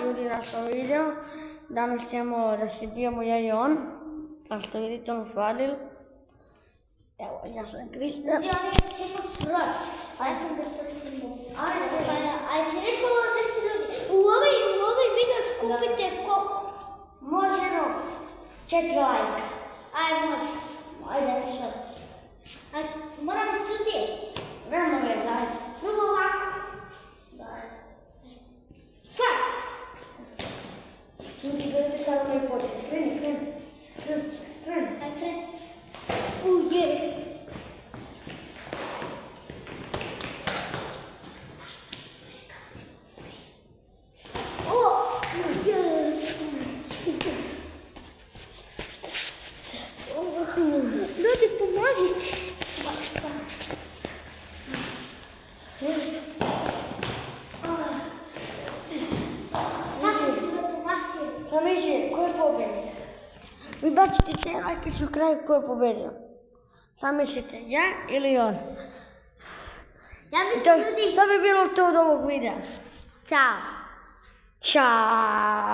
ljudi naš video. Danas ćemo da se bijemo ja i on. Kao što vidite, on Fadil. Evo, ja sam Kristan. Ljudi, oni ćemo sroć. A ja sam da to snimam. A jesi rekao da ste ljudi u ovaj video skupite koliko? Možemo 4 lajka. Ajde, može. Ajde, sad. Ajde, moramo sudije. Nema veze, ajde. Prvo ovako. Ajde. Sad. Ljudi, gledajte sad ovaj potez. Kreni. Ajde, kreni. Uje. Ljudi, pomozite. Sam mišlje, ko je pobedio? Vi bacite te lajke u kraju ko je pobedio. Sam mislite, ja ili on? Ja mislim ljudi. To bi bilo to od ovog videa. Ćao. Ćao!